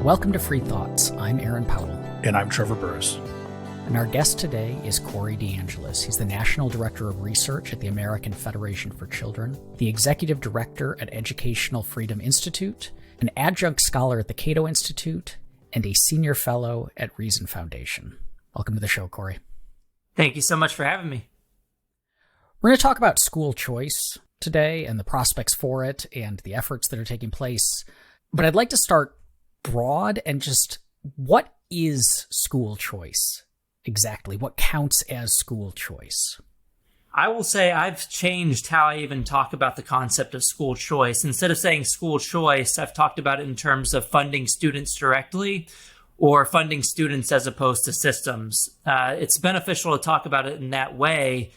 Welcome to Free Thoughts. I'm Aaron Powell. And I'm Trevor Burrus. And our guest today is Corey DeAngelis. He's the National Director of Research at the American Federation for Children, the Executive Director at Educational Freedom Institute, an adjunct scholar at the Cato Institute, and a Senior Fellow at Reason Foundation. Welcome to the show, Corey. Thank you so much for having me. We're going to talk about school choice today and the prospects for it and the efforts that are taking place. But I'd like to start broad and just what is school choice exactly? What counts as school choice? I will say I've changed how I even talk about the concept of school choice. Instead of saying school choice, I've talked about it in terms of funding students directly or funding students as opposed to systems. It's beneficial to talk about it in that way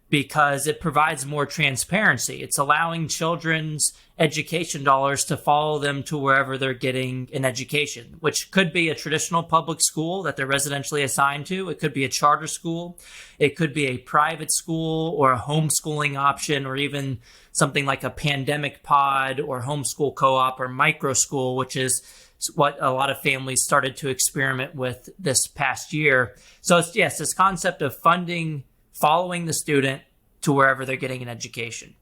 because it provides more transparency. It's allowing children's education dollars to follow them to wherever they're getting an education, which could be a traditional public school that they're residentially assigned to. It could be a charter school. It could be a private school or a homeschooling option, or even something like a pandemic pod or homeschool co-op or micro school, which is what a lot of families started to experiment with this past year. So it's, yes, this concept of funding, following the student to wherever they're getting an education.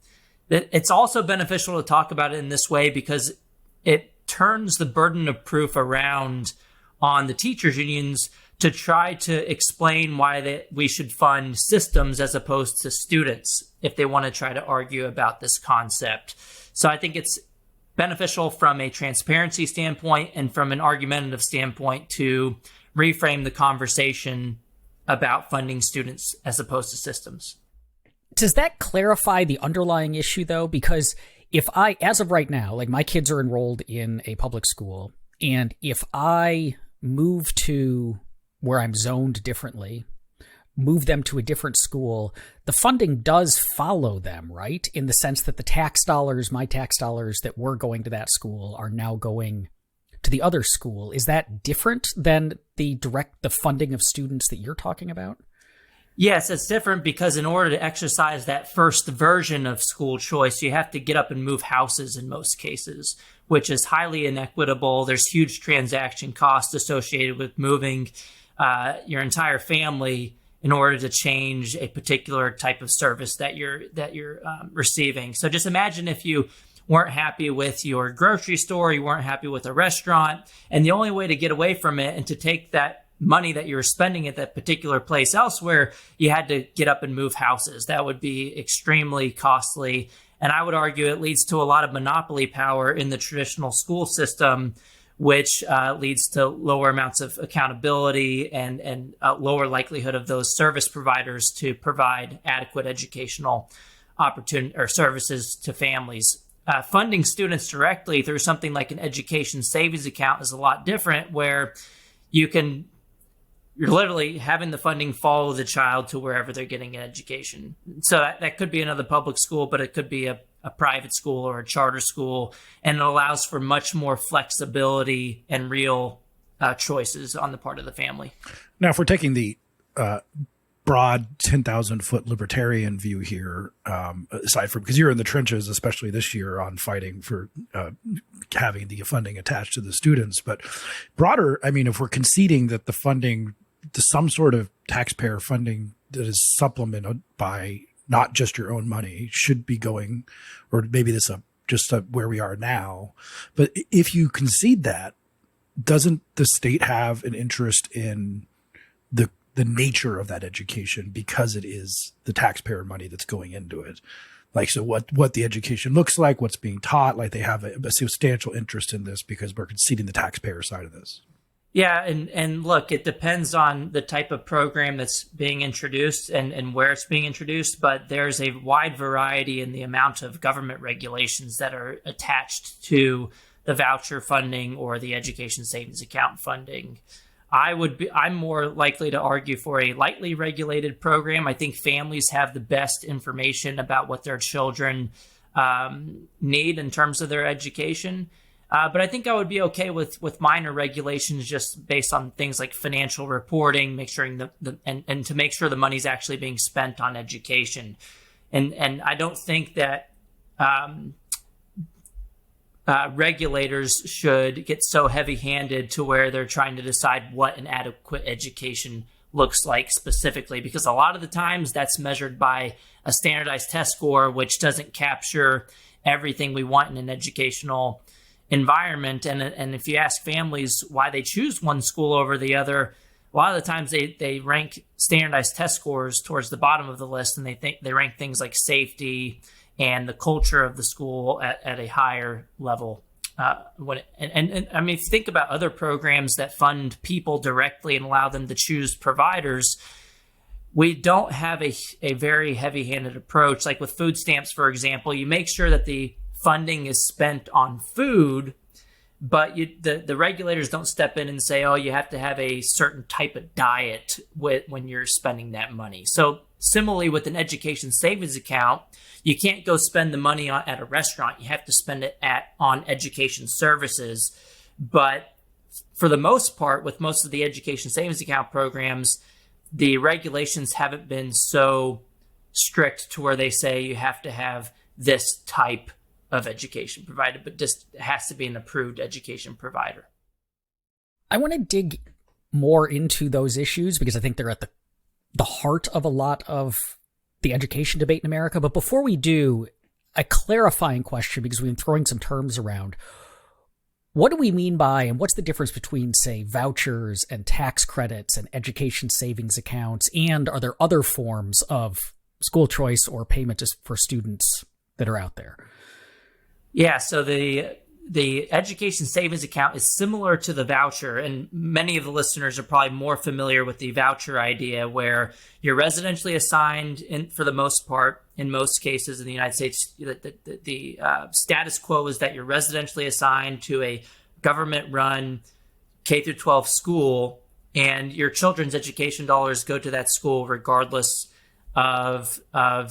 It's also beneficial to talk about it in this way because it turns the burden of proof around on the teachers' unions to try to explain why we should fund systems as opposed to students if they want to try to argue about this concept. So I think it's beneficial from a transparency standpoint and from an argumentative standpoint to reframe the conversation about funding students as opposed to systems. Does that clarify the underlying issue, though? Because if I, as of right now, like my kids are enrolled in a public school, and if I move to where I'm zoned differently, move them to a different school, the funding does follow them, right? In the sense that the tax dollars, my tax dollars that were going to that school are now going to the other school. Is that different than the funding of students that you're talking about? Yes, it's different because in order to exercise that first version of school choice, you have to get up and move houses in most cases, which is highly inequitable. There's huge transaction costs associated with moving your entire family in order to change a particular type of service that you're receiving. So just imagine if you weren't happy with your grocery store, you weren't happy with a restaurant, and the only way to get away from it and to take that money that you were spending at that particular place elsewhere, you had to get up and move houses. That would be extremely costly. And I would argue it leads to a lot of monopoly power in the traditional school system, which leads to lower amounts of accountability and lower likelihood of those service providers to provide adequate educational opportunity or services to families. Funding students directly through something like an education savings account is a lot different, where you're literally having the funding follow the child to wherever they're getting an education. So that could be another public school, but it could be a private school or a charter school, and it allows for much more flexibility and real choices on the part of the family. Now, if we're taking the broad 10,000-foot libertarian view here, aside from, because you're in the trenches, especially this year, on fighting for having the funding attached to the students, but broader, I mean, if we're conceding that the funding, some sort of taxpayer funding that is supplemented by not just your own money should be going, or maybe this just where we are now. But if you concede that, doesn't the state have an interest in the nature of that education because it is the taxpayer money that's going into it? Like, so what the education looks like, what's being taught, like they have a substantial interest in this because we're conceding the taxpayer side of this. Yeah, and look, it depends on the type of program that's being introduced and where it's being introduced, but there's a wide variety in the amount of government regulations that are attached to the voucher funding or the education savings account funding. I'm more likely to argue for a lightly regulated program. I think families have the best information about what their children need in terms of their education. But I think I would be okay with minor regulations just based on things like financial reporting, make sure and to make sure the money's actually being spent on education. And I don't think that regulators should get so heavy-handed to where they're trying to decide what an adequate education looks like specifically, because a lot of the times that's measured by a standardized test score, which doesn't capture everything we want in an educational environment. And if you ask families why they choose one school over the other, a lot of the times they rank standardized test scores towards the bottom of the list, and they rank things like safety and the culture of the school at a higher level. I mean, if you think about other programs that fund people directly and allow them to choose providers, we don't have a very heavy-handed approach. Like with food stamps, for example, you make sure that the funding is spent on food, but the regulators don't step in and say, oh, you have to have a certain type of diet when you're spending that money. So similarly with an education savings account, you can't go spend the money at a restaurant. You have to spend it on education services. But for the most part, with most of the education savings account programs, the regulations haven't been so strict to where they say you have to have this type of education provided, but just has to be an approved education provider. I want to dig more into those issues because I think they're at the heart of a lot of the education debate in America. But before we do, a clarifying question, because we've been throwing some terms around. What do we mean by, and what's the difference between, say, vouchers and tax credits and education savings accounts? And are there other forms of school choice or payment for students that are out there? Yeah, so the education savings account is similar to the voucher, and many of the listeners are probably more familiar with the voucher idea, where you're residentially assigned, for the most part, in most cases in the United States, the status quo is that you're residentially assigned to a government-run K through 12 school, and your children's education dollars go to that school regardless of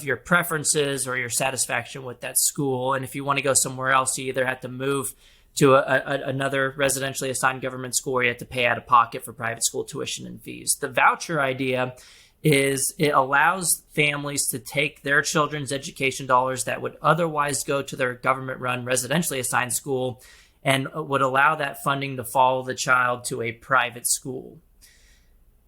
your preferences or your satisfaction with that school. And if you want to go somewhere else, you either have to move to another residentially assigned government school, or you have to pay out of pocket for private school tuition and fees. The voucher idea is it allows families to take their children's education dollars that would otherwise go to their government-run residentially assigned school and would allow that funding to follow the child to a private school.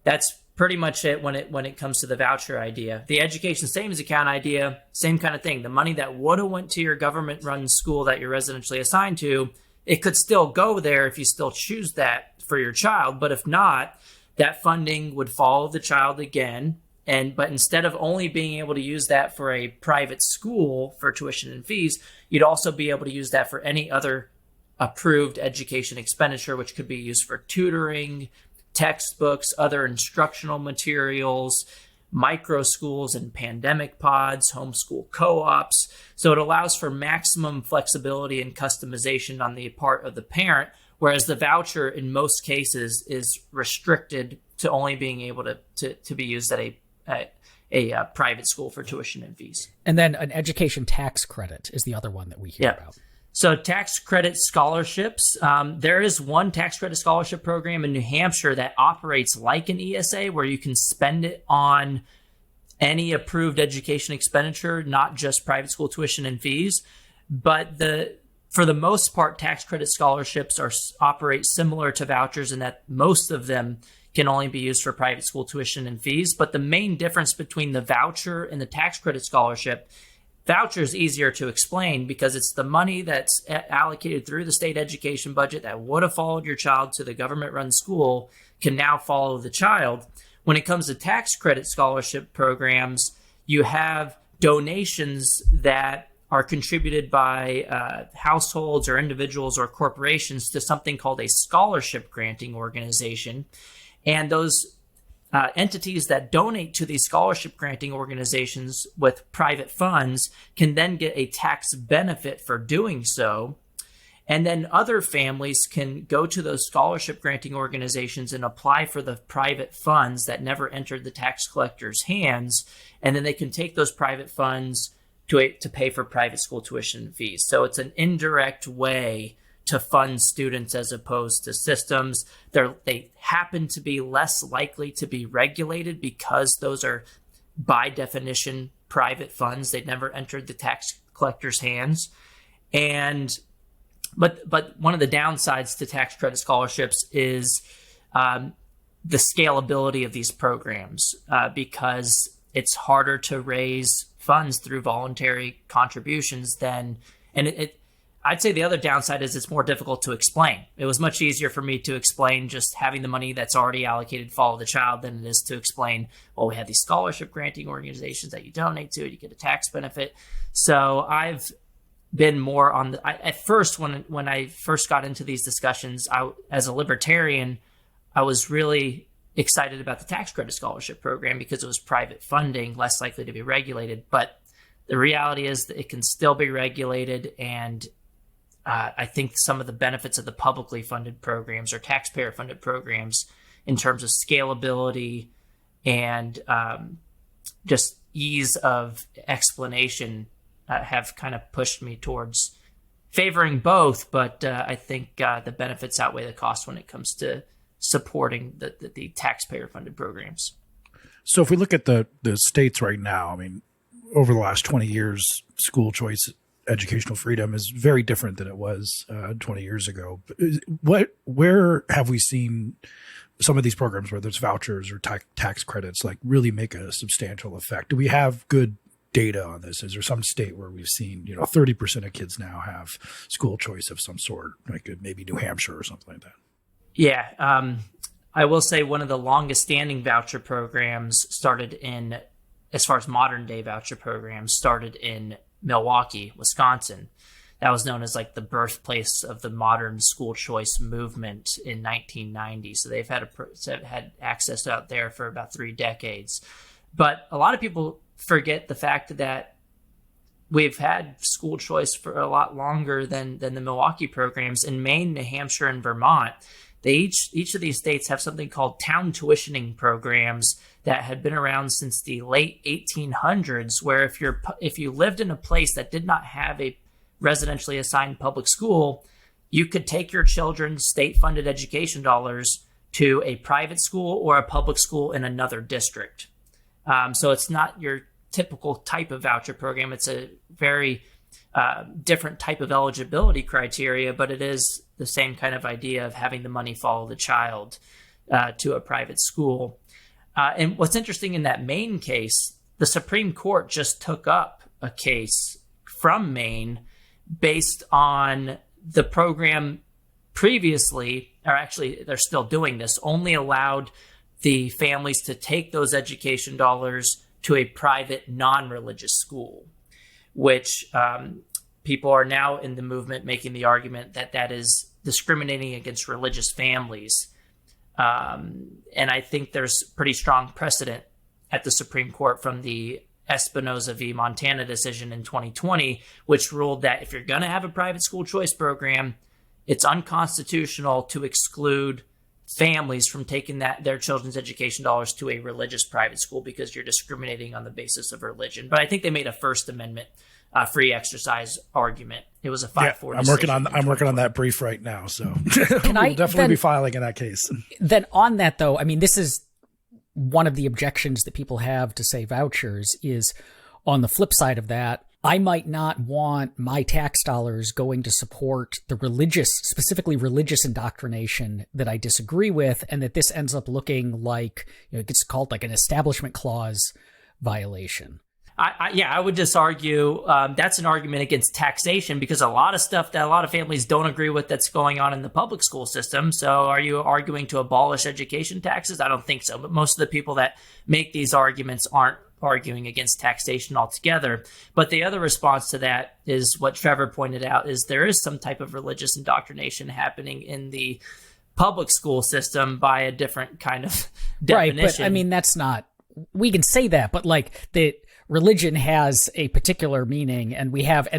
That's pretty much it when it comes to the voucher idea. The education savings account idea, same kind of thing. The money that would have went to your government-run school that you're residentially assigned to, it could still go there if you still choose that for your child. But if not, that funding would follow the child again. But instead of only being able to use that for a private school for tuition and fees, you'd also be able to use that for any other approved education expenditure, which could be used for tutoring, textbooks, other instructional materials, micro schools and pandemic pods, homeschool co-ops. So it allows for maximum flexibility and customization on the part of the parent, whereas the voucher in most cases is restricted to only being able to be used at a private school for tuition and fees. And then an education tax credit is the other one that we hear about. So tax credit scholarships, there is one tax credit scholarship program in New Hampshire that operates like an ESA, where you can spend it on any approved education expenditure, not just private school tuition and fees. But for the most part, tax credit scholarships operate similar to vouchers in that most of them can only be used for private school tuition and fees. But the main difference between the voucher and the tax credit scholarship, voucher is easier to explain because it's the money that's allocated through the state education budget that would have followed your child to the government-run school can now follow the child. When it comes to tax credit scholarship programs, you have donations that are contributed by households or individuals or corporations to something called a scholarship granting organization. And those entities that donate to these scholarship granting organizations with private funds can then get a tax benefit for doing so. And then other families can go to those scholarship granting organizations and apply for the private funds that never entered the tax collector's hands. And then they can take those private funds to pay for private school tuition and fees. So it's an indirect way to fund students as opposed to systems. They happen to be less likely to be regulated because those are, by definition, private funds. They've never entered the tax collector's hands. And But one of the downsides to tax credit scholarships is the scalability of these programs, because it's harder to raise funds through voluntary contributions than, and I'd say the other downside is it's more difficult to explain. It was much easier for me to explain just having the money that's already allocated follow the child than it is to explain, well, we have these scholarship granting organizations that you donate to, you get a tax benefit. So I've been more on at first, when I first got into these discussions, as a libertarian, I was really excited about the tax credit scholarship program because it was private funding, less likely to be regulated. But the reality is that it can still be regulated, and I think some of the benefits of the publicly funded programs or taxpayer funded programs in terms of scalability and just ease of explanation have kind of pushed me towards favoring both. But I think the benefits outweigh the cost when it comes to supporting the taxpayer funded programs. So if we look at the states right now, I mean, over the last 20 years, school choice educational freedom is very different than it was 20 years ago. Where have we seen some of these programs, whether it's vouchers or tax credits, like really make a substantial effect? Do we have good data on this? Is there some state where we've seen, 30% of kids now have school choice of some sort, like maybe New Hampshire or something like that? Yeah. I will say one of the longest standing voucher programs as far as modern day voucher programs, started in Milwaukee, Wisconsin. That was known as like the birthplace of the modern school choice movement in 1990. So they've had access out there for about 3 decades. But a lot of people forget the fact that we've had school choice for a lot longer than the Milwaukee programs. In Maine, New Hampshire, and Vermont, each of these states have something called town tuitioning programs that had been around since the late 1800s, where if you lived in a place that did not have a residentially assigned public school, you could take your children's state-funded education dollars to a private school or a public school in another district. So it's not your typical type of voucher program. It's a very different type of eligibility criteria, but it is the same kind of idea of having the money follow the child to a private school. And what's interesting in that Maine case, the Supreme Court just took up a case from Maine based on the program previously, or actually they're still doing this, only allowed the families to take those education dollars to a private non-religious school, which people are now in the movement making the argument that is discriminating against religious families. And I think there's pretty strong precedent at the Supreme Court from the Espinoza v. Montana decision in 2020, which ruled that if you're going to have a private school choice program, it's unconstitutional to exclude families from taking their children's education dollars to a religious private school because you're discriminating on the basis of religion. But I think they made a First Amendment free exercise argument. It was a 5-4 decision. I'm working on that brief right now, so we'll definitely be filing in that case. Then on that, though, I mean, this is one of the objections that people have to, say, vouchers is on the flip side of that. I might not want my tax dollars going to support the specifically religious indoctrination that I disagree with, and that this ends up looking like, it gets called like an establishment clause violation. I would just argue that's an argument against taxation, because a lot of stuff that a lot of families don't agree with that's going on in the public school system. So are you arguing to abolish education taxes? I don't think so. But most of the people that make these arguments aren't arguing against taxation altogether. But the other response to that is what Trevor pointed out, is there is some type of religious indoctrination happening in the public school system by a different kind of definition. Right, but I mean, that's not, we can say that, but like the religion has a particular meaning, and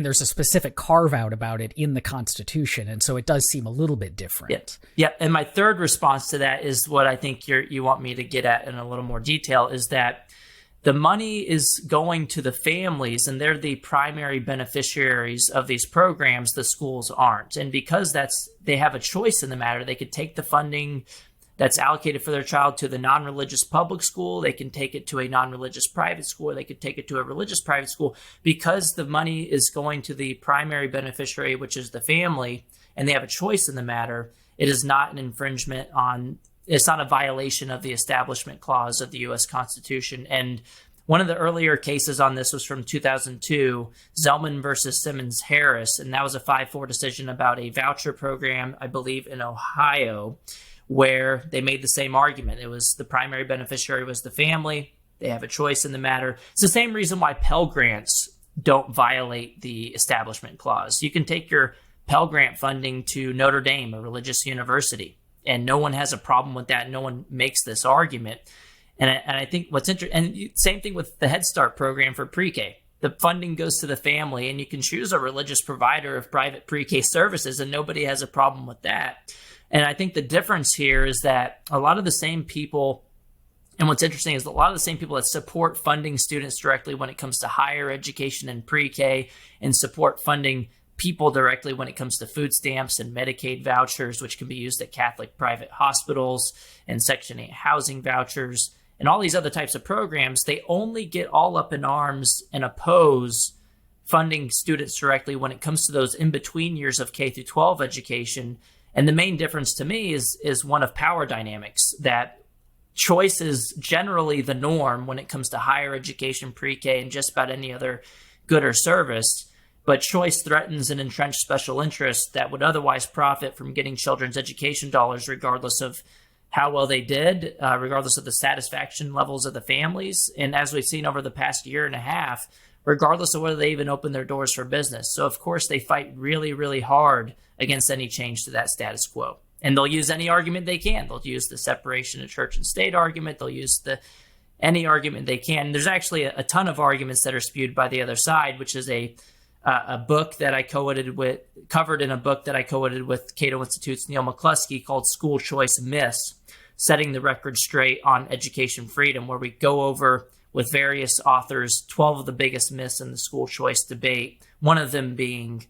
there's a specific carve out about it in the Constitution. And so it does seem a little bit different. Yep. And my third response to that is what I think you want me to get at in a little more detail, is that the money is going to the families, and they're the primary beneficiaries of these programs. The schools aren't. And because they have a choice in the matter, they could take the funding that's allocated for their child to the non-religious public school. They can take it to a non-religious private school, or they could take it to a religious private school. Because the money is going to the primary beneficiary, which is the family, and they have a choice in the matter, it is not an infringement on, it's not a violation of the Establishment Clause of the U.S. Constitution. And one of the earlier cases on this was from 2002, Zellman versus Simmons Harris, and that was a 5-4 decision about a voucher program, I believe, in Ohio, where they made the same argument. It was the primary beneficiary was the family. They have a choice in the matter. It's the same reason why Pell Grants don't violate the Establishment Clause. You can take your Pell Grant funding to Notre Dame, a religious university, and no one has a problem with that. No one makes this argument. And I think what's interesting, and same thing with the Head Start program for pre-K. The funding goes to the family, and you can choose a religious provider of private pre-K services, and nobody has a problem with that. And I think the difference here is that a lot of the same people, and what's interesting is a lot of the same people that support funding students directly when it comes to higher education and pre-K, and support funding people directly when it comes to food stamps and Medicaid vouchers, which can be used at Catholic private hospitals, and Section 8 housing vouchers, and all these other types of programs, they only get all up in arms and oppose funding students directly when it comes to those in-between years of K through 12 education. And the main difference to me is one of power dynamics, that choice is generally the norm when it comes to higher education, pre-K, and just about any other good or service. But choice threatens an entrenched special interest that would otherwise profit from getting children's education dollars, regardless of how well they did, regardless of the satisfaction levels of the families. And as we've seen over the past year and a half, regardless of whether they even open their doors for business. So of course they fight really, really hard against any change to that status quo. And they'll use any argument they can. They'll use the separation of church and state argument. They'll use any argument they can. There's actually a ton of arguments that are spewed by the other side, which is a book that I covered in a book that I co-edited with Cato Institute's Neil McCluskey called School Choice Myths, Setting the Record Straight on Education Freedom, where we go over with various authors 12 of the biggest myths in the school choice debate, one of them being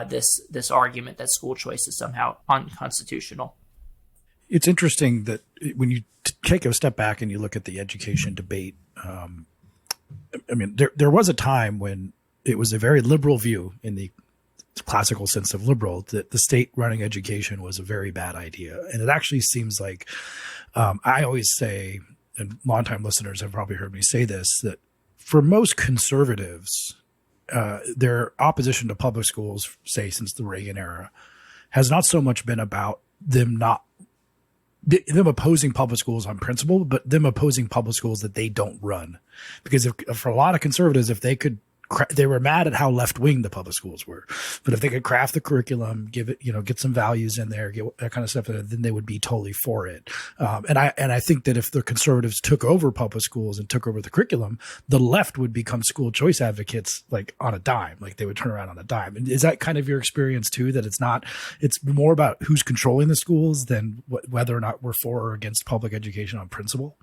this argument that school choice is somehow unconstitutional. It's interesting that when you take a step back and you look at the education debate, I mean, there was a time when it was a very liberal view, in the classical sense of liberal, that the state running education was a very bad idea. And it actually seems like, I always say, and longtime listeners have probably heard me say this, that for most conservatives, their opposition to public schools, say since the Reagan era, has not so much been about them opposing public schools on principle, but them opposing public schools that they don't run. Because for a lot of conservatives, if they could, they were mad at how left-wing the public schools were, but if they could craft the curriculum, give it, get some values in there, get that kind of stuff, then they would be totally for it. And I think that if the conservatives took over public schools and took over the curriculum, the left would become school choice advocates, like on a dime, like they would turn around on a dime. And is that kind of your experience too? That it's more about who's controlling the schools than whether or not we're for or against public education on principle?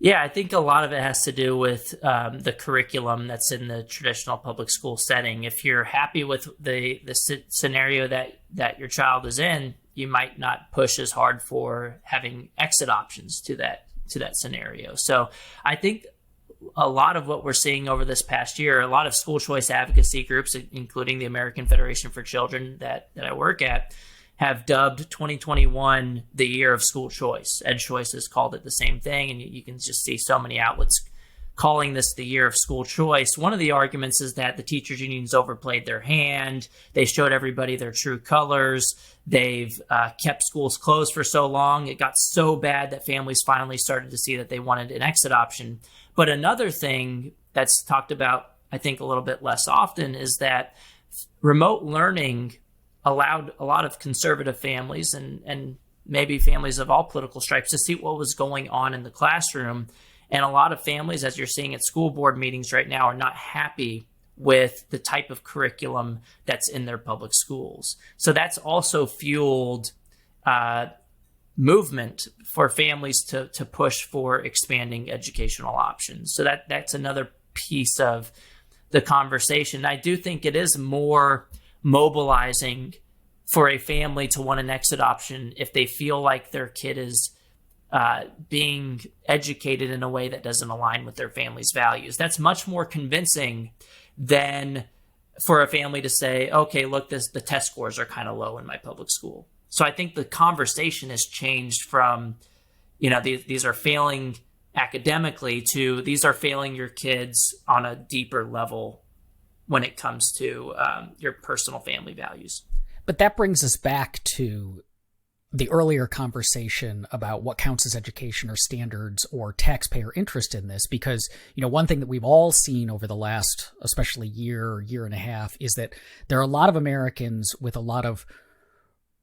Yeah, I think a lot of it has to do with the curriculum that's in the traditional public school setting. If you're happy with the scenario that your child is in, you might not push as hard for having exit options to that scenario. So I think a lot of what we're seeing over this past year, a lot of school choice advocacy groups, including the American Federation for Children that I work at, have dubbed 2021 the year of school choice. EdChoice has called it the same thing, and you can just see so many outlets calling this the year of school choice. One of the arguments is that the teachers unions overplayed their hand. They showed everybody their true colors. They've kept schools closed for so long. It got so bad that families finally started to see that they wanted an exit option. But another thing that's talked about, I think, a little bit less often is that remote learning allowed a lot of conservative families and maybe families of all political stripes to see what was going on in the classroom. And a lot of families, as you're seeing at school board meetings right now, are not happy with the type of curriculum that's in their public schools. So that's also fueled movement for families to push for expanding educational options. So that's another piece of the conversation. I do think it is more mobilizing for a family to want an exit option if they feel like their kid is being educated in a way that doesn't align with their family's values. That's much more convincing than for a family to say, okay, look, the test scores are kind of low in my public school. So I think the conversation has changed from, these are failing academically to these are failing your kids on a deeper level when it comes to your personal family values. But that brings us back to the earlier conversation about what counts as education or standards or taxpayer interest in this, because, one thing that we've all seen over the last, especially year and a half, is that there are a lot of Americans with a lot of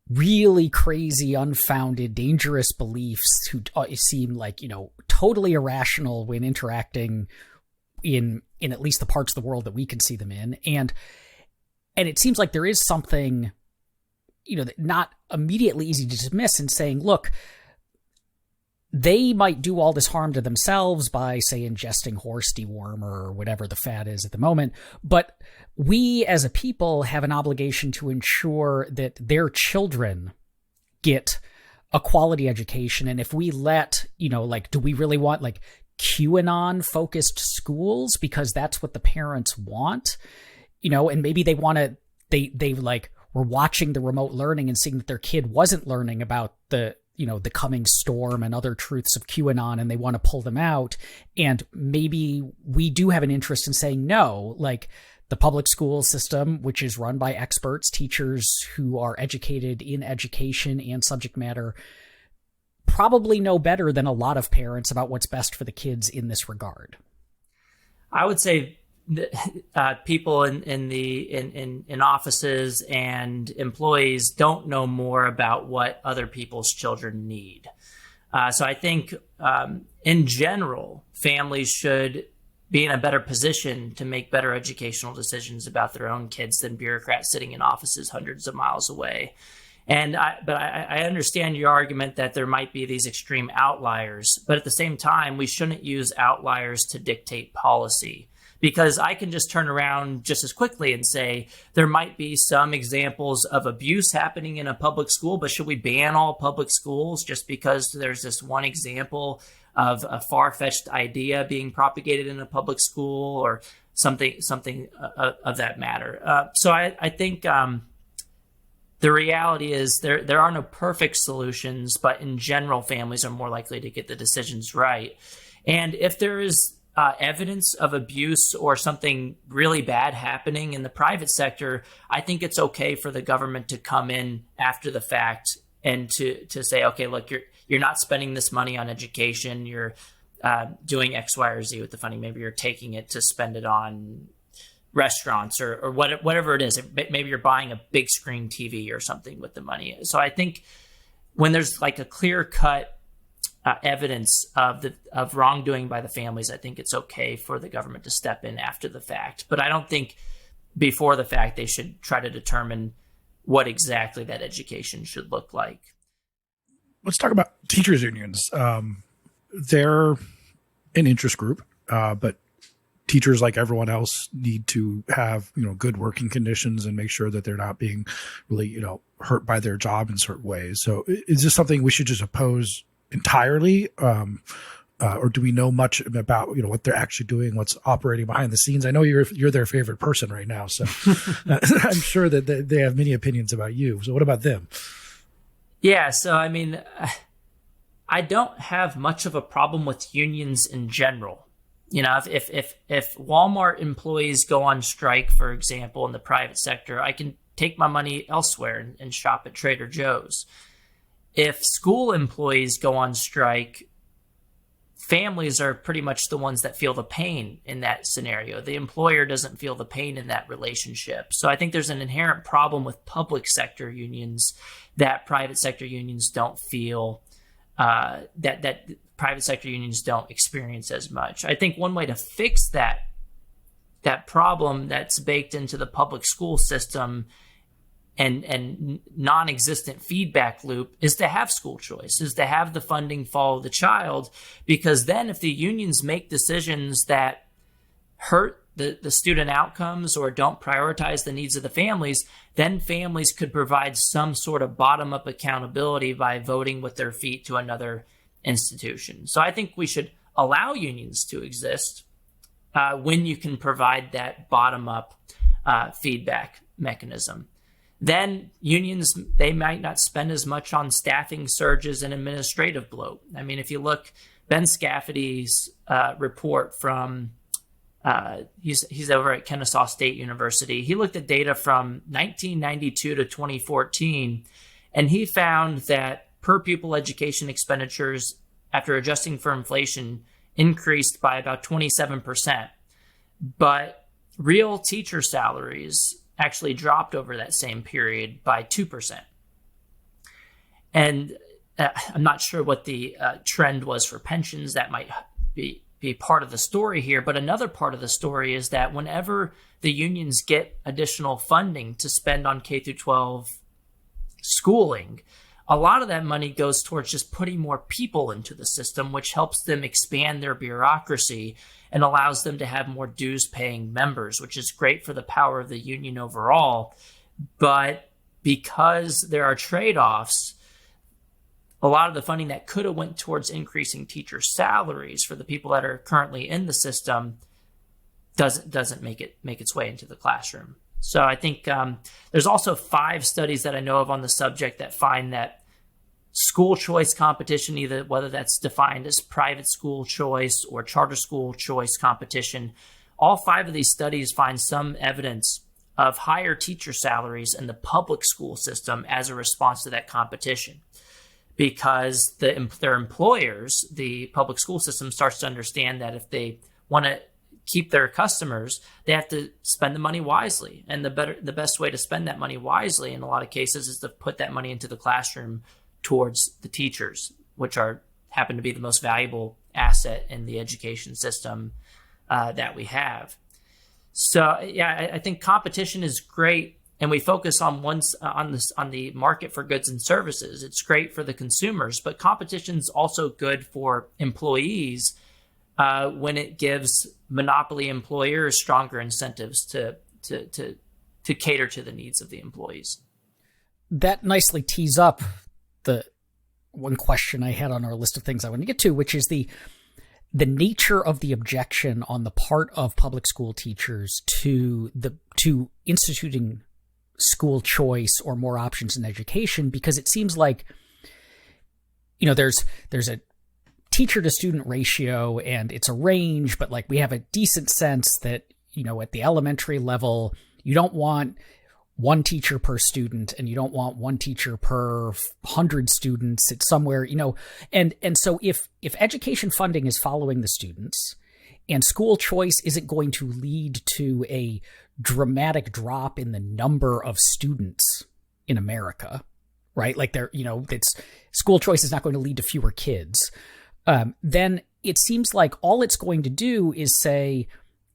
really crazy, unfounded, dangerous beliefs who seem like, totally irrational when interacting in at least the parts of the world that we can see them in. And it seems like there is something, not immediately easy to dismiss in saying, look, they might do all this harm to themselves by, say, ingesting horse dewormer or whatever the fad is at the moment. But we as a people have an obligation to ensure that their children get a quality education. And if we let, do we really want QAnon focused schools because that's what the parents want, and maybe they want to, they were watching the remote learning and seeing that their kid wasn't learning about the coming storm and other truths of QAnon, and they want to pull them out. And maybe we do have an interest in saying, no, the public school system, which is run by experts, teachers who are educated in education and subject matter, probably know better than a lot of parents about what's best for the kids in this regard. I would say people in offices and employees don't know more about what other people's children need. So I think in general, families should be in a better position to make better educational decisions about their own kids than bureaucrats sitting in offices hundreds of miles away. But I understand your argument that there might be these extreme outliers, but at the same time, we shouldn't use outliers to dictate policy. Because I can just turn around just as quickly and say there might be some examples of abuse happening in a public school, but should we ban all public schools just because there's this one example of a far-fetched idea being propagated in a public school or something of that matter? So I think the reality is there are no perfect solutions, but in general, families are more likely to get the decisions right. And if there is evidence of abuse or something really bad happening in the private sector, I think it's okay for the government to come in after the fact and to say, okay, look, you're not spending this money on education. You're doing X, Y, or Z with the funding. Maybe you're taking it to spend it on restaurants or whatever it is. Maybe you're buying a big screen TV or something with the money. So I think when there's a clear cut evidence of wrongdoing by the families, I think it's okay for the government to step in after the fact. But I don't think before the fact they should try to determine what exactly that education should look like. Let's talk about teachers unions. They're an interest group, but teachers, like everyone else, need to have good working conditions and make sure that they're not being really hurt by their job in certain ways. So is this something we should just oppose entirely, or do we know much about what they're actually doing, what's operating behind the scenes? I know you're their favorite person right now, so I'm sure that they have many opinions about you. So what about them? Yeah, so I mean, I don't have much of a problem with unions in general. If Walmart employees go on strike, for example, in the private sector, I can take my money elsewhere and shop at Trader Joe's. If school employees go on strike, families are pretty much the ones that feel the pain in that scenario. The employer doesn't feel the pain in that relationship. So I think there's an inherent problem with public sector unions that private sector unions don't feel, that private sector unions don't experience as much. I think one way to fix that problem that's baked into the public school system and non-existent feedback loop is to have school choice, is to have the funding follow the child, because then if the unions make decisions that hurt the student outcomes or don't prioritize the needs of the families, then families could provide some sort of bottom-up accountability by voting with their feet to another institution. So I think we should allow unions to exist when you can provide that bottom-up feedback mechanism. Then unions, they might not spend as much on staffing surges and administrative bloat. I mean, if you look, Ben Scafferty's report from, he's over at Kennesaw State University. He looked at data from 1992 to 2014, and he found that per pupil education expenditures, after adjusting for inflation, increased by about 27%. But real teacher salaries actually dropped over that same period by 2%. And I'm not sure what the trend was for pensions. That might be part of the story here. But another part of the story is that whenever the unions get additional funding to spend on K through 12 schooling, a lot of that money goes towards just putting more people into the system, which helps them expand their bureaucracy and allows them to have more dues-paying members, which is great for the power of the union overall. But because there are trade-offs, a lot of the funding that could have went towards increasing teacher salaries for the people that are currently in the system doesn't make its way into the classroom. So I think there's also 5 studies that I know of on the subject that find that school choice competition, either whether that's defined as private school choice or charter school choice competition, all 5 of these studies find some evidence of higher teacher salaries in the public school system as a response to that competition. Because their employers, the public school system, starts to understand that if they want to keep their customers, they have to spend the money wisely. And the best way to spend that money wisely in a lot of cases is to put that money into the classroom towards the teachers, which happen to be the most valuable asset in the education system that we have. So yeah, I think competition is great, and we focus on the market for goods and services. It's great for the consumers, but competition is also good for employees when it gives monopoly employers stronger incentives to cater to the needs of the employees. That nicely tees up the one question I had on our list of things I want to get to, which is the nature of the objection on the part of public school teachers to instituting school choice or more options in education, because it seems like, there's a teacher to student ratio and it's a range, but like we have a decent sense that, at the elementary level, you don't want one teacher per student and you don't want one teacher per 100 students. It's somewhere, and so if education funding is following the students and school choice isn't going to lead to a dramatic drop in the number of students in America, right? Like school choice is not going to lead to fewer kids. Then it seems like all it's going to do is say,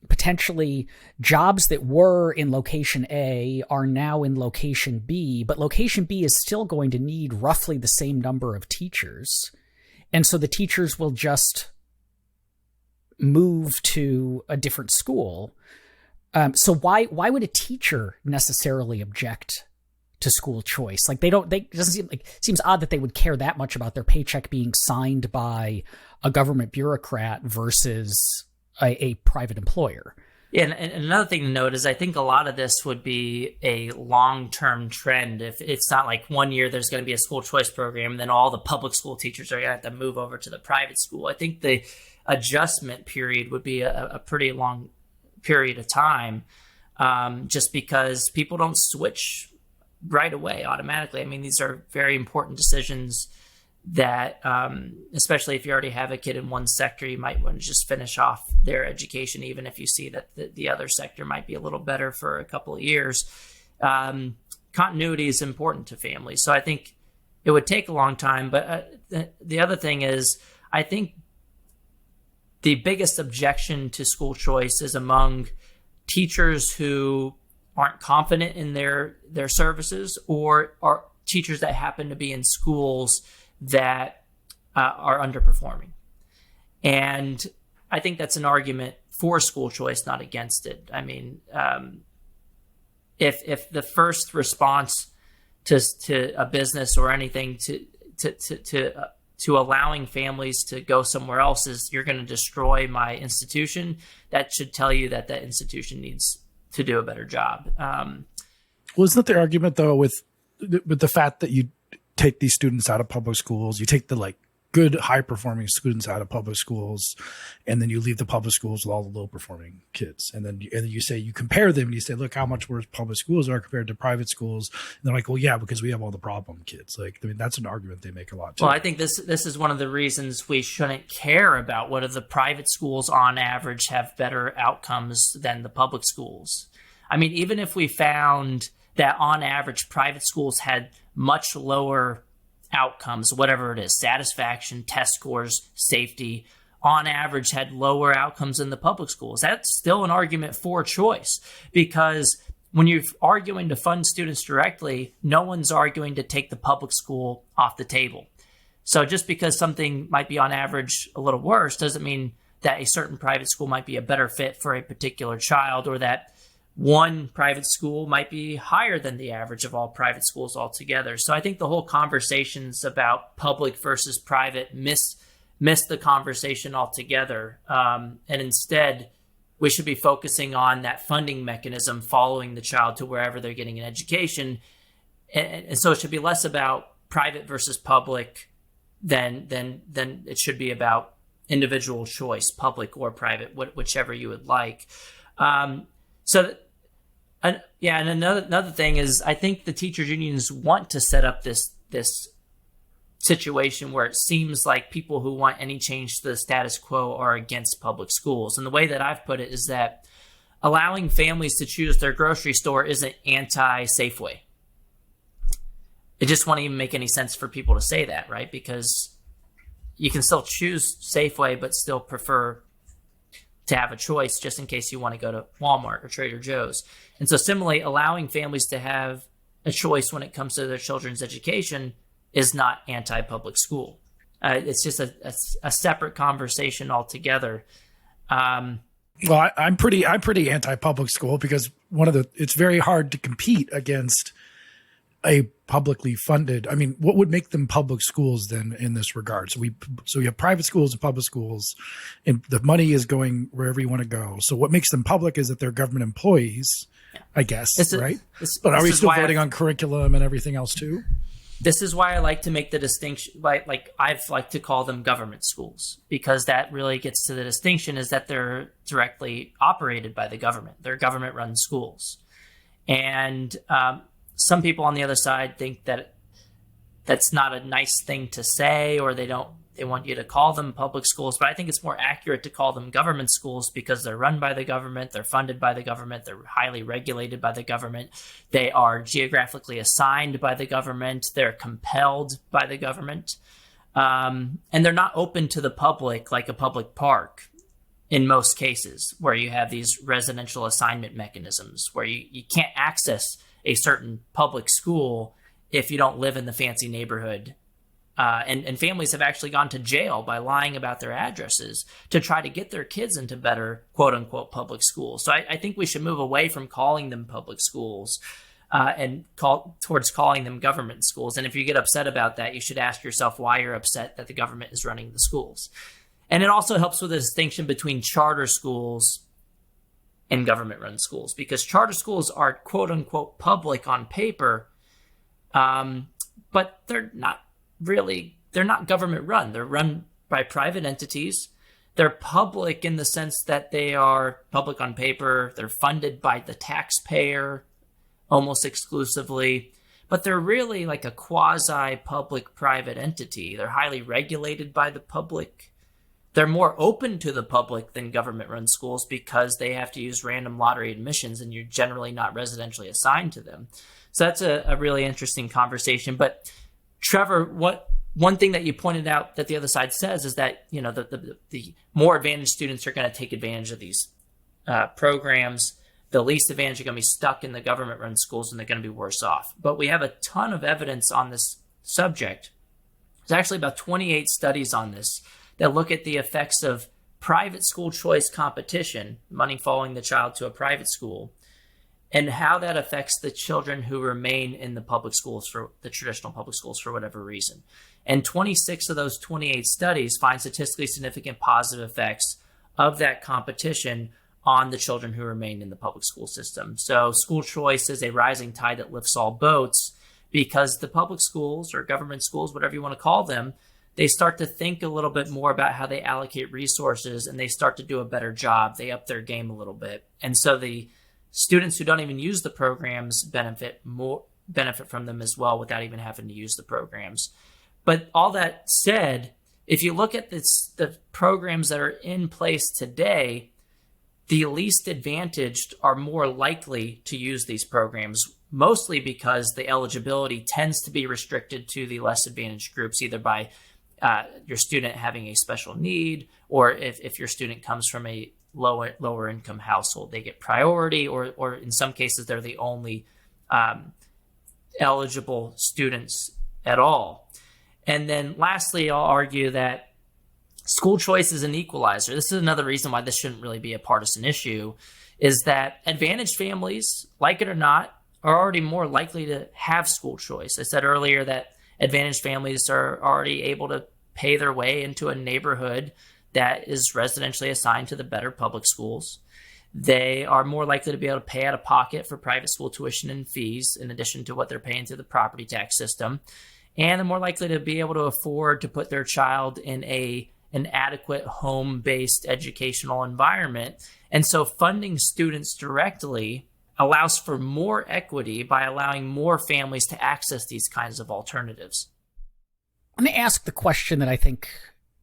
potentially jobs that were in location A are now in location B, but location B is still going to need roughly the same number of teachers. And so the teachers will just move to a different school. So why would a teacher necessarily object to school choice? Like it seems odd that they would care that much about their paycheck being signed by a government bureaucrat versus a private employer. Yeah, and another thing to note is I think a lot of this would be a long-term trend. If it's not like one year there's going to be a school choice program, and then all the public school teachers are going to have to move over to the private school. I think the adjustment period would be a pretty long period of time, just because people don't switch right away automatically. I mean, these are very important decisions that, especially if you already have a kid in one sector, you might want to just finish off their education, even if you see that the other sector might be a little better for a couple of years. Continuity is important to families. So I think it would take a long time. But the other thing is, I think the biggest objection to school choice is among teachers who aren't confident in their services, or are teachers that happen to be in schools that are underperforming. And I think that's an argument for school choice, not against it. I mean, if the first response to a business or anything to allowing families to go somewhere else is, you're going to destroy my institution, that should tell you that that institution needs do a better job. Well, isn't that the argument though with the fact that you take these students out of public schools, you take the like good high performing students out of public schools, and then you leave the public schools with all the low performing kids, and then you say, you compare them and you say, look how much worse public schools are compared to private schools, and they're like, well, yeah, because we have all the problem kids. Like, I mean, that's an argument they make a lot too. Well, I think this is one of the reasons we shouldn't care about whether the private schools on average have better outcomes than the public schools. I mean, even if we found that on average private schools had much lower outcomes, whatever it is, satisfaction, test scores, safety, on average had lower outcomes than the public schools. That's still an argument for choice, because when you're arguing to fund students directly, no one's arguing to take the public school off the table. So just because something might be on average a little worse doesn't mean that a certain private school might be a better fit for a particular child, or that one private school might be higher than the average of all private schools altogether. So I think the whole conversations about public versus private miss the conversation altogether. And instead, we should be focusing on that funding mechanism following the child to wherever they're getting an education. And so it should be less about private versus public than it should be about individual choice, public or private, whichever you would like. And another thing is, I think the teachers unions want to set up this situation where it seems like people who want any change to the status quo are against public schools. And the way that I've put it is that allowing families to choose their grocery store isn't anti-Safeway. It just won't even make any sense for people to say that, right? Because you can still choose Safeway, but still prefer to have a choice just in case you want to go to Walmart or Trader Joe's. And so similarly, allowing families to have a choice when it comes to their children's education is not anti-public school. It's just a separate conversation altogether. Well, I'm pretty anti-public school, because it's very hard to compete against a publicly funded. I mean, what would make them public schools then in this regard? So we have private schools and public schools, and the money is going wherever you want to go. So what makes them public is that they're government employees, I guess, right? But are we still voting on curriculum and everything else too? This is why I like to make the distinction, like I've liked to call them government schools, because that really gets to the distinction, is that they're directly operated by the government. They're government-run schools. And some people on the other side think that that's not a nice thing to say, or they want you to call them public schools. But I think it's more accurate to call them government schools, because they're run by the government, they're funded by the government, they're highly regulated by the government, they are geographically assigned by the government, they're compelled by the government, and they're not open to the public like a public park in most cases, where you have these residential assignment mechanisms where you can't access a certain public school if you don't live in the fancy neighborhood. And families have actually gone to jail by lying about their addresses to try to get their kids into better, quote unquote, public schools. So I think we should move away from calling them public schools and towards calling them government schools. And if you get upset about that, you should ask yourself why you're upset that the government is running the schools. And it also helps with the distinction between charter schools and government-run schools, because charter schools are quote unquote public on paper, but they're not government-run. They're run by private entities. They're public in the sense that they are public on paper. They're funded by the taxpayer almost exclusively, but they're really like a quasi-public private entity. They're highly regulated by the public. They're more open to the public than government-run schools, because they have to use random lottery admissions, and you're generally not residentially assigned to them. So that's a really interesting conversation. But Trevor, one thing that you pointed out that the other side says is that, you know, the more advantaged students are going to take advantage of these programs. The least advantaged are going to be stuck in the government-run schools, and they're going to be worse off. But we have a ton of evidence on this subject. There's actually about 28 studies on this that look at the effects of private school choice competition, money following the child to a private school, and how that affects the children who remain in the public schools, for the traditional public schools, for whatever reason. And 26 of those 28 studies find statistically significant positive effects of that competition on the children who remain in the public school system. So school choice is a rising tide that lifts all boats, because the public schools or government schools, whatever you want to call them, they start to think a little bit more about how they allocate resources, and they start to do a better job. They up their game a little bit. And so the students who don't even use the programs benefit from them as well without even having to use the programs. But all that said, if you look at the programs that are in place today, the least advantaged are more likely to use these programs, mostly because the eligibility tends to be restricted to the less advantaged groups, either by your student having a special need, or if your student comes from a lower income household, they get priority, or in some cases, they're the only eligible students at all. And then lastly, I'll argue that school choice is an equalizer. This is another reason why this shouldn't really be a partisan issue, is that advantaged families, like it or not, are already more likely to have school choice. I said earlier that advantaged families are already able to pay their way into a neighborhood that is residentially assigned to the better public schools. They are more likely to be able to pay out of pocket for private school tuition and fees, in addition to what they're paying through the property tax system. And they're more likely to be able to afford to put their child in an adequate home-based educational environment. And so funding students directly allows for more equity by allowing more families to access these kinds of alternatives. I'm going to ask the question that I think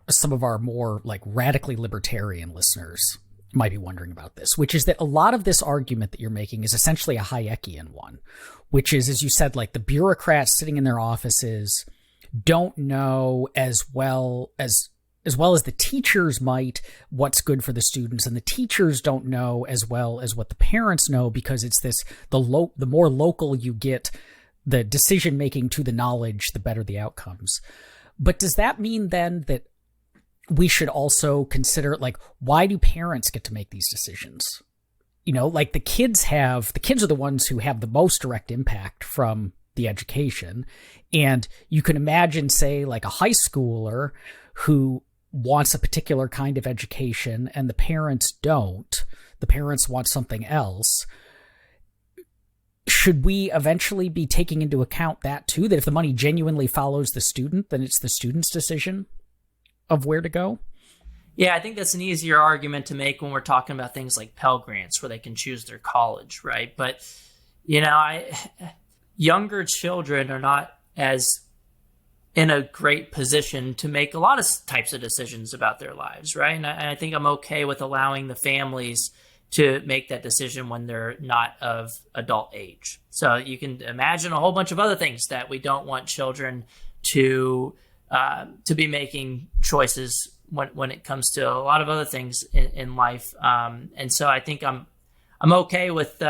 some of our more radically libertarian listeners might be wondering about this, which is that a lot of this argument that you're making is essentially a Hayekian one, which is, as you said, the bureaucrats sitting in their offices don't know as well as the teachers might what's good for the students, and the teachers don't know as well as what the parents know, because it's the more local you get the decision making to the knowledge, the better the outcomes. But does that mean then that we should also consider why do parents get to make these decisions? The kids are the ones who have the most direct impact from the education. And you can imagine, say, a high schooler who wants a particular kind of education and the parents don't. The parents want something else. Should we eventually be taking into account that too, that if the money genuinely follows the student, then it's the student's decision of where to go? Yeah, I think that's an easier argument to make when we're talking about things like Pell Grants, where they can choose their college, right? But, younger children are not as in a great position to make a lot of types of decisions about their lives, right? And I think I'm okay with allowing the families to make that decision when they're not of adult age. So you can imagine a whole bunch of other things that we don't want children to be making choices when it comes to a lot of other things in life. And so I think I'm okay with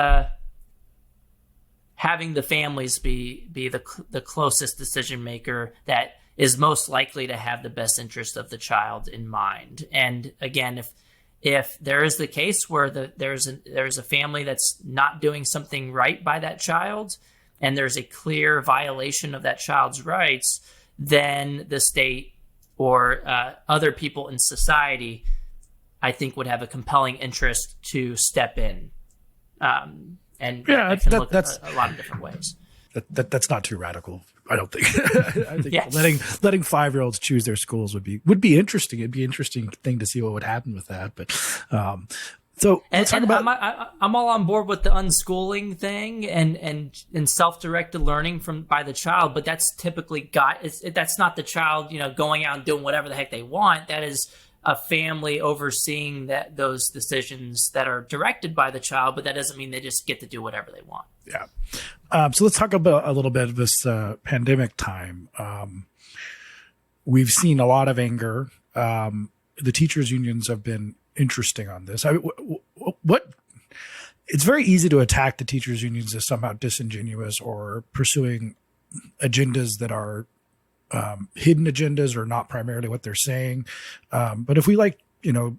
having the families be the closest decision maker that is most likely to have the best interest of the child in mind. And again, if there is the case where there's a family that's not doing something right by that child, and there's a clear violation of that child's rights, then the state or other people in society, I think, would have a compelling interest to step in. And that can look at a lot of different ways. That's not too radical, I don't think. I think Yes. letting 5-year-olds choose their schools would be interesting. It'd be an interesting thing to see what would happen with that. But let's talk about. I'm all on board with the unschooling thing and self-directed learning by the child, but that's typically that's not the child going out and doing whatever the heck they want. That is a family overseeing those decisions that are directed by the child, but that doesn't mean they just get to do whatever they want. Yeah. So let's talk about a little bit of this pandemic time. We've seen a lot of anger. The teachers' unions have been interesting on this. It's very easy to attack the teachers' unions as somehow disingenuous or pursuing agendas that are hidden agendas or not primarily what they're saying. But if we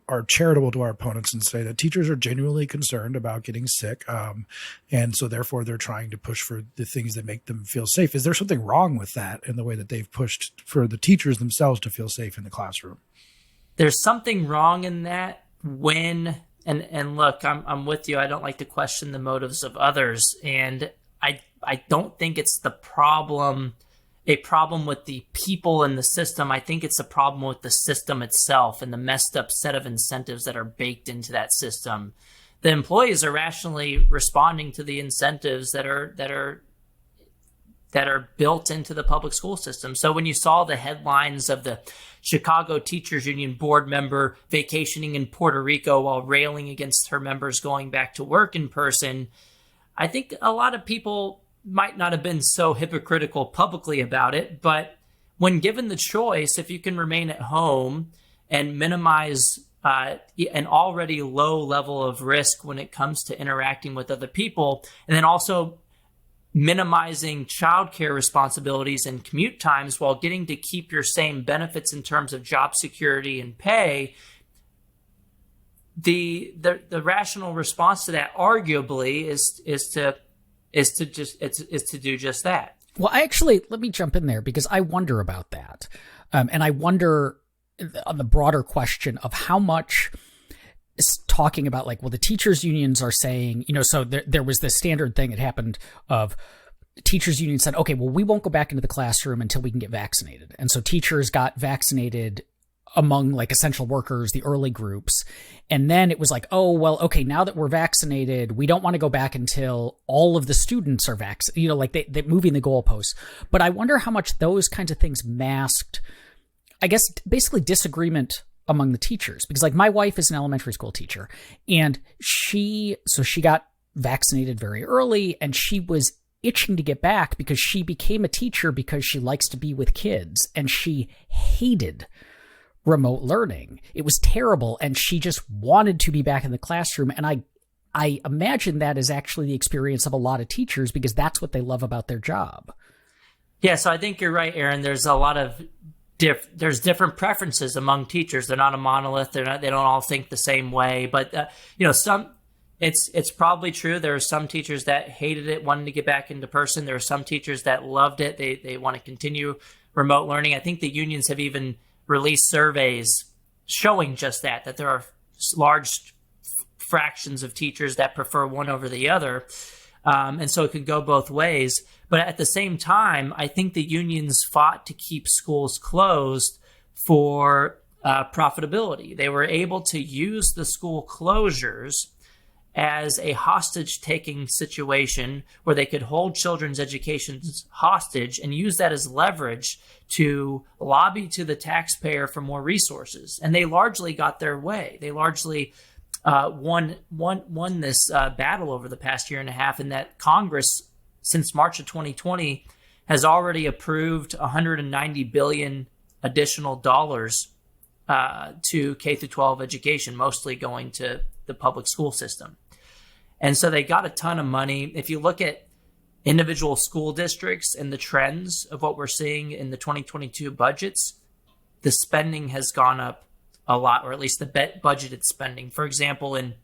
are charitable to our opponents and say that teachers are genuinely concerned about getting sick, and so therefore they're trying to push for the things that make them feel safe, is there something wrong with that in the way that they've pushed for the teachers themselves to feel safe in the classroom? There's something wrong in that when And look, I'm with you. I don't like to question the motives of others, and I don't think it's a problem with the people in the system. I think it's a problem with the system itself and the messed up set of incentives that are baked into that system. The employees are rationally responding to the incentives that are built into the public school system. So when you saw the headlines of the Chicago Teachers Union board member vacationing in Puerto Rico while railing against her members going back to work in person, I think a lot of people might not have been so hypocritical publicly about it, but when given the choice, if you can remain at home and minimize an already low level of risk when it comes to interacting with other people, and then also minimizing childcare responsibilities and commute times while getting to keep your same benefits in terms of job security and pay, the rational response to that arguably is to do just that. Well, let me jump in there because I wonder about that. And I wonder on the broader question of how much is talking about like, well, the teachers unions are saying, so there was this standard thing that happened of teachers union said, okay, well, we won't go back into the classroom until we can get vaccinated. And so teachers got vaccinated among like essential workers, the early groups. And then it was like, oh, well, okay, now that we're vaccinated, we don't want to go back until all of the students are vaccinated, like they moving the goalposts. But I wonder how much those kinds of things masked, I guess, basically disagreement among the teachers, because like my wife is an elementary school teacher and she got vaccinated very early and she was itching to get back because she became a teacher because she likes to be with kids and she hated remote learning. It was terrible. And she just wanted to be back in the classroom. And I imagine that is actually the experience of a lot of teachers because that's what they love about their job. Yeah. So I think you're right, Aaron. There's a lot of there's different preferences among teachers. They're not a monolith. They don't all think the same way, but it's probably true. There are some teachers that hated it, wanted to get back into person. There are some teachers that loved it. They want to continue remote learning. I think the unions have even released surveys showing just that there are large fractions of teachers that prefer one over the other. And so it could go both ways. But at the same time, I think the unions fought to keep schools closed for profitability. They were able to use the school closures as a hostage-taking situation where they could hold children's educations hostage and use that as leverage to lobby to the taxpayer for more resources. And they largely got their way. They largely won this battle over the past year and a half, in that Congress, since March of 2020, has already approved $190 billion additional dollars to K through 12 education, mostly going to the public school system. And so they got a ton of money. If you look at individual school districts and the trends of what we're seeing in the 2022 budgets, the spending has gone up a lot, or at least the budgeted spending. For example, in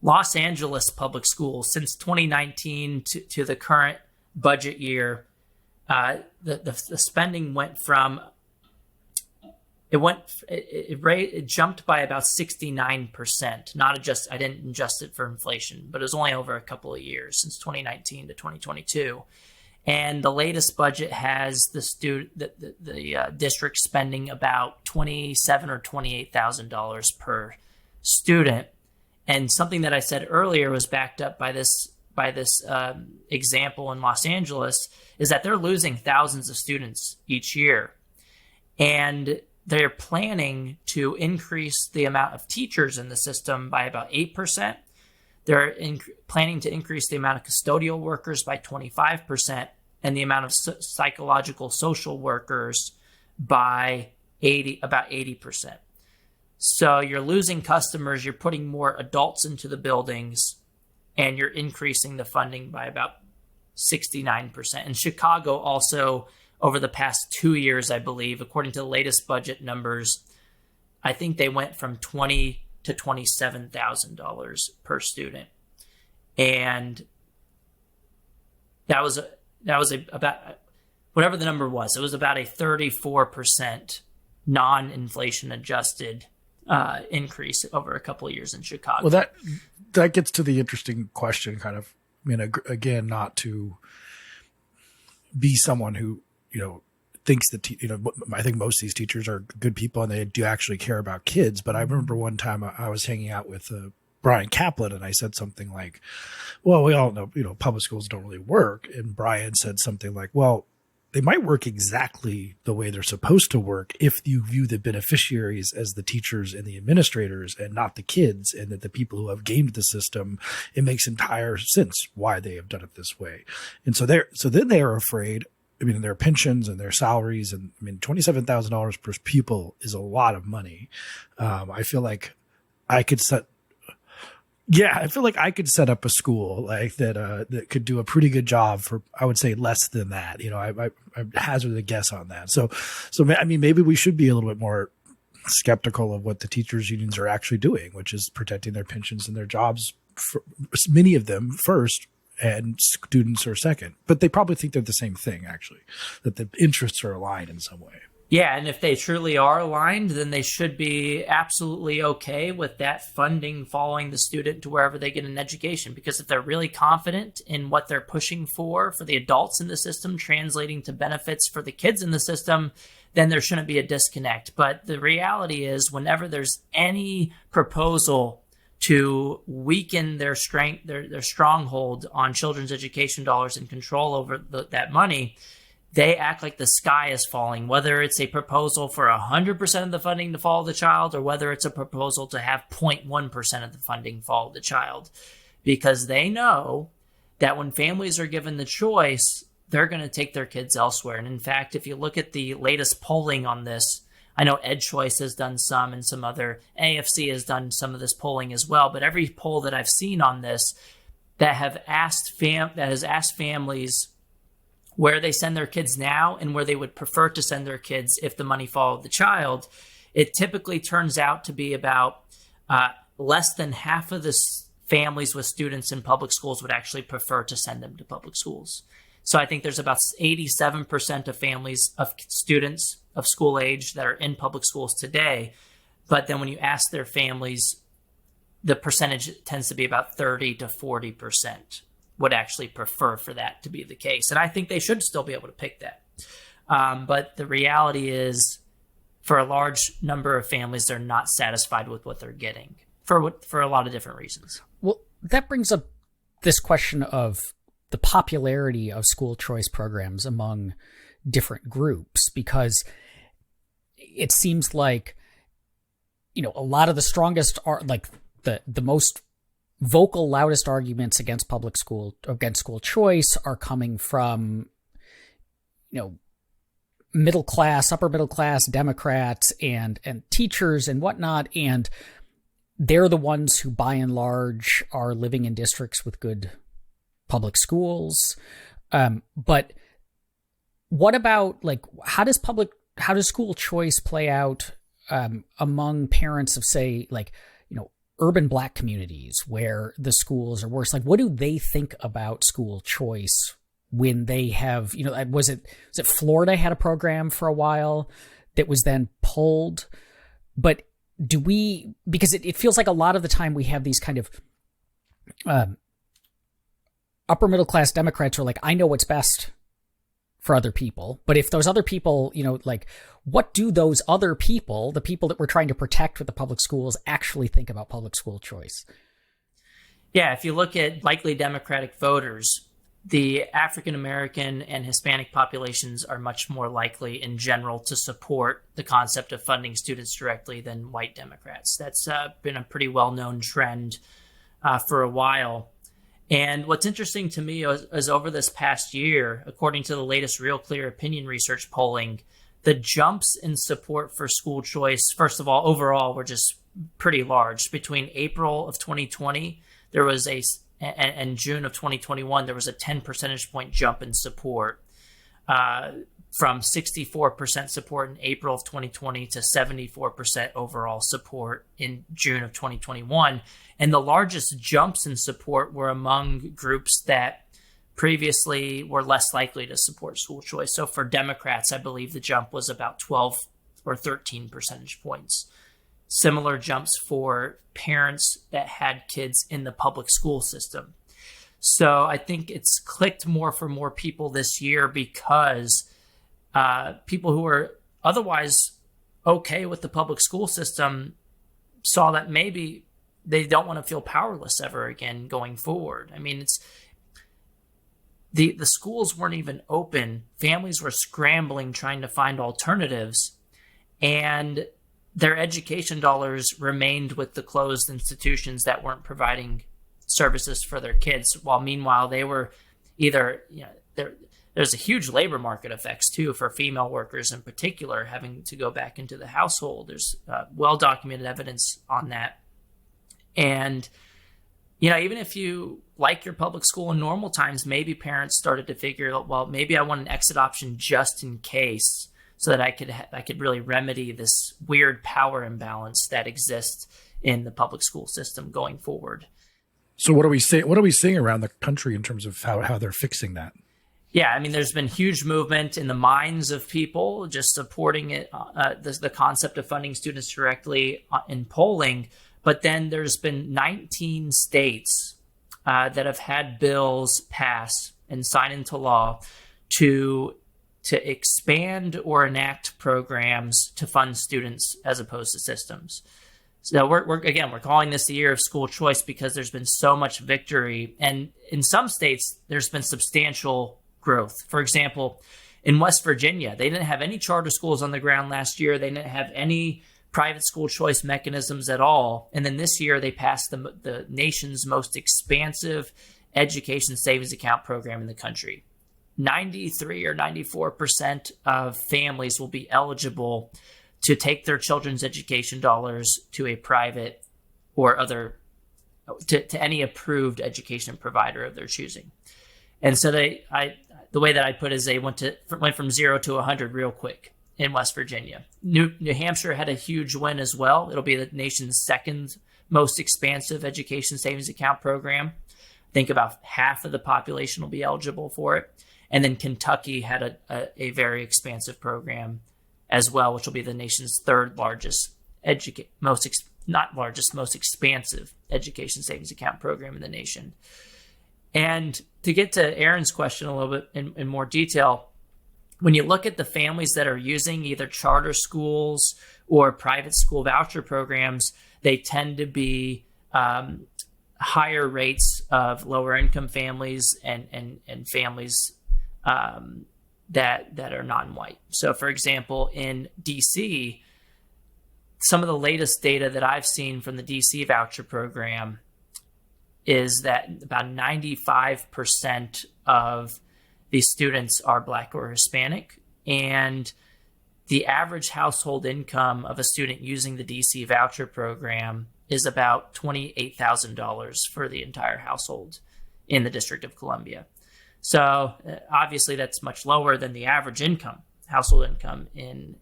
Los Angeles public schools, since 2019 to the current budget year, the spending went from it jumped by about 69%. I didn't adjust it for inflation, but it was only over a couple of years, since 2019 to 2022. And the latest budget has the district spending about $27,000 or $28,000 per student. And something that I said earlier was backed up by this example in Los Angeles, is that they're losing thousands of students each year, and they're planning to increase the amount of teachers in the system by about 8%. They're planning to increase the amount of custodial workers by 25%, and the amount of psychological social workers by about 80%. So you're losing customers, you're putting more adults into the buildings, and you're increasing the funding by about 69%. And Chicago also, over the past 2 years, I believe, according to the latest budget numbers, I think they went from $20,000 to $27,000 per student. And that was about, whatever the number was, it was about a 34% non-inflation adjusted increase over a couple of years in Chicago. Well, that gets to the interesting question, kind of. I mean, again, not to be someone who, thinks that, I think most of these teachers are good people and they do actually care about kids. But I remember one time I was hanging out with Brian Kaplan and I said something like, well, we all know, public schools don't really work. And Brian said something like, well, they might work exactly the way they're supposed to work if you view the beneficiaries as the teachers and the administrators and not the kids, and that the people who have gamed the system, it makes entire sense why they have done it this way. And so then they are afraid. I mean, their pensions and their salaries, and I mean, $27,000 per pupil is a lot of money. I feel like I could set up a school like that that could do a pretty good job for, I would say, less than that. I hazard a guess on that. So I mean, maybe we should be a little bit more skeptical of what the teachers unions are actually doing, which is protecting their pensions and their jobs, for many of them first, and students are second. But they probably think they're the same thing, actually, that the interests are aligned in some way. Yeah, and if they truly are aligned, then they should be absolutely okay with that funding following the student to wherever they get an education. Because if they're really confident in what they're pushing for the adults in the system, translating to benefits for the kids in the system, then there shouldn't be a disconnect. But the reality is, whenever there's any proposal to weaken their strength, their stronghold on children's education dollars and control over that money, they act like the sky is falling, whether it's a proposal for 100% of the funding to follow the child, or whether it's a proposal to have 0.1% of the funding follow the child, because they know that when families are given the choice, they're going to take their kids elsewhere. And in fact, if you look at the latest polling on this, I know EdChoice has done some, and some other AFC has done some of this polling as well. But every poll that I've seen on this that has asked families where they send their kids now and where they would prefer to send their kids if the money followed the child, it typically turns out to be about less than half of the families with students in public schools would actually prefer to send them to public schools. So I think there's about 87% of families of students of school age that are in public schools today. But then when you ask their families, the percentage tends to be about 30 to 40% would actually prefer for that to be the case. And I think they should still be able to pick that. But the reality is, for a large number of families, they're not satisfied with what they're getting for a lot of different reasons. Well, that brings up this question of the popularity of school choice programs among different groups, because it seems like, a lot of the strongest are like the most vocal, loudest arguments against school choice are coming from, middle class, upper middle class Democrats and teachers and whatnot. And they're the ones who, by and large, are living in districts with good public schools. But what about, how does school choice play out among parents of, say, urban Black communities where the schools are worse? What do they think about school choice when they have, was it Florida had a program for a while that was then pulled? But because it feels like a lot of the time we have these kind of upper middle class Democrats are like, I know what's best for other people. But if those other people, what do those other people, the people that we're trying to protect with the public schools, actually think about public school choice? Yeah, if you look at likely Democratic voters, the African American and Hispanic populations are much more likely in general to support the concept of funding students directly than white Democrats. That's been a pretty well-known trend for a while. And what's interesting to me is over this past year, according to the latest Real Clear Opinion Research polling, the jumps in support for school choice, first of all, overall, were just pretty large. Between April of 2020, and June of 2021, there was a 10 percentage point jump in support, from 64% support in April of 2020 to 74% overall support in June of 2021. And the largest jumps in support were among groups that previously were less likely to support school choice. So for Democrats, I believe the jump was about 12 or 13 percentage points. similar jumps for parents that had kids in the public school system. So I think it's clicked more for more people this year because people who are otherwise okay with the public school system saw that maybe they don't want to feel powerless ever again going forward. I mean, it's the schools weren't even open. Families were scrambling trying to find alternatives, and their education dollars remained with the closed institutions that weren't providing services for their kids, while meanwhile they were either, there's a huge labor market effects too for female workers in particular having to go back into the household. There's well-documented evidence on that. And, even if you like your public school in normal times, maybe parents started to figure, well, maybe I want an exit option just in case, so that I could really remedy this weird power imbalance that exists in the public school system going forward. So what are we seeing around the country in terms of how they're fixing that? Yeah, I mean, there's been huge movement in the minds of people just supporting it, the concept of funding students directly in polling. But then there's been 19 states that have had bills pass and sign into law to expand or enact programs to fund students as opposed to systems. So we're calling this the year of school choice because there's been so much victory. And in some states, there's been substantial growth. For example, in West Virginia, they didn't have any charter schools on the ground last year. They didn't have any private school choice mechanisms at all. And then this year, they passed the nation's most expansive education savings account program in the country. 93 or 94% of families will be eligible to take their children's education dollars to a private or other, to any approved education provider of their choosing. And so the way that I put it is they went from 0 to 100 real quick in West Virginia. New Hampshire had a huge win as well. It'll be the nation's second most expansive education savings account program. I think about half of the population will be eligible for it. And then Kentucky had a very expansive program as well, which will be the nation's third largest, most expansive education savings account program in the nation. And to get to Aaron's question a little bit in more detail, when you look at the families that are using either charter schools or private school voucher programs, they tend to be higher rates of lower income families and families that are non-white. So, for example, in DC, some of the latest data that I've seen from the DC voucher program is that about 95% of these students are Black or Hispanic, and the average household income of a student using the DC voucher program is about $28,000 for the entire household in the District of Columbia. So obviously that's much lower than the average household income in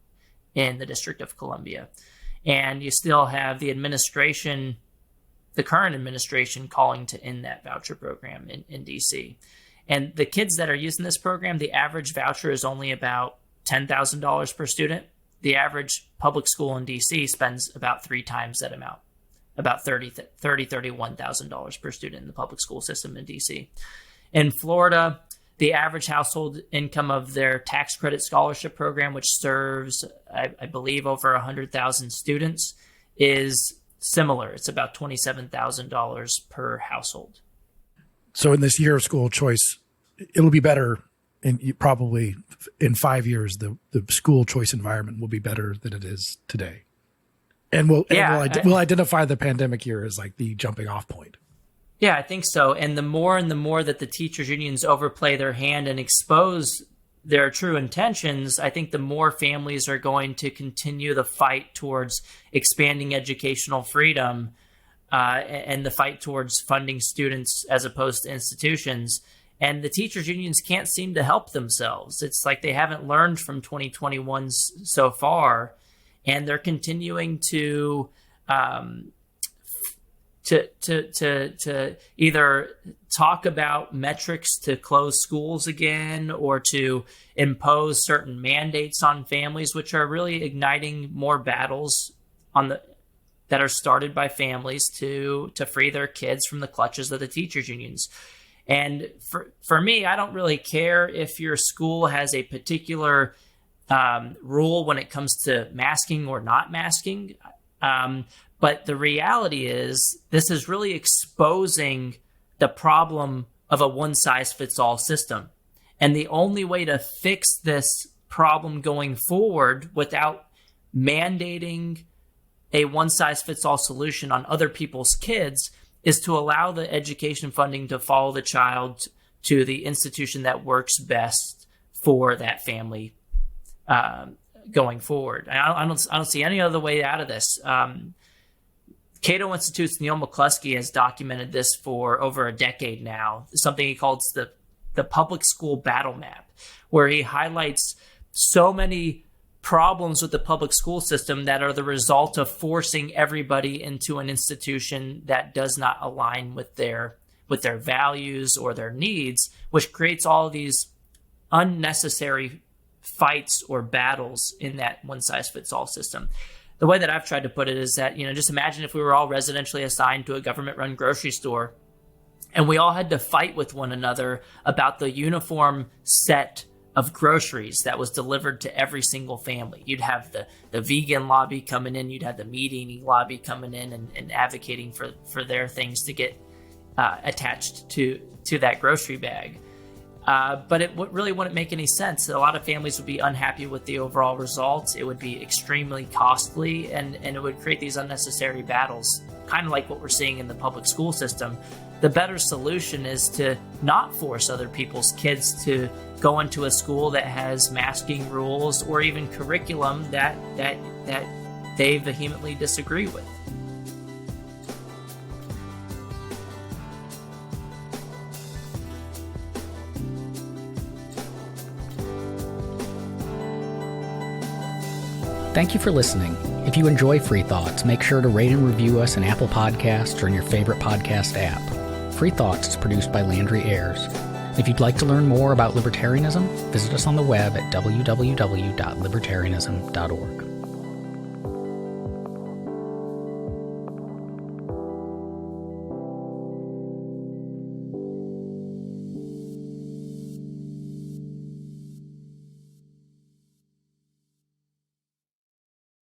the District of Columbia. And you still have the current administration calling to end that voucher program in DC. And the kids that are using this program, the average voucher is only about $10,000 per student. The average public school in DC spends about 3 times that amount, about $31,000 per student in the public school system in DC. In Florida, the average household income of their tax credit scholarship program, which serves, I believe, over 100,000 students, is similar. It's about $27,000 per household. So in this year of school choice, it'll be better, and probably in 5 years, the school choice environment will be better than it is today. And we'll identify the pandemic year as like the jumping off point. Yeah, I think so. And the more that the teachers unions overplay their hand and expose their true intentions, I think the more families are going to continue the fight towards expanding educational freedom and the fight towards funding students as opposed to institutions. And the teachers unions can't seem to help themselves. It's like they haven't learned from 2021 so far, and they're continuing to either talk about metrics to close schools again or to impose certain mandates on families, which are really igniting more battles that are started by families to free their kids from the clutches of the teachers unions. And for me, I don't really care if your school has a particular rule when it comes to masking or not masking. But the reality is this is really exposing the problem of a one-size-fits-all system. And the only way to fix this problem going forward without mandating a one-size-fits-all solution on other people's kids is to allow the education funding to follow the child to the institution that works best for that family going forward. I don't see any other way out of this. Cato Institute's Neil McCluskey has documented this for over a decade now, something he calls the public school battle map, where he highlights so many problems with the public school system that are the result of forcing everybody into an institution that does not align with their values or their needs, which creates all of these unnecessary fights or battles in that one-size-fits-all system. The way that I've tried to put it is that, just imagine if we were all residentially assigned to a government-run grocery store and we all had to fight with one another about the uniform set of groceries that was delivered to every single family. You'd have the vegan lobby coming in, you'd have the meat eating lobby coming in and advocating for their things to get attached to that grocery bag. But it really wouldn't make any sense. A lot of families would be unhappy with the overall results. It would be extremely costly, and it would create these unnecessary battles, kind of like what we're seeing in the public school system. The better solution is to not force other people's kids to go into a school that has masking rules or even curriculum that they vehemently disagree with. Thank you for listening. If you enjoy Free Thoughts, make sure to rate and review us in Apple Podcasts or in your favorite podcast app. Free Thoughts is produced by Landry Ayers. If you'd like to learn more about libertarianism, visit us on the web at www.libertarianism.org.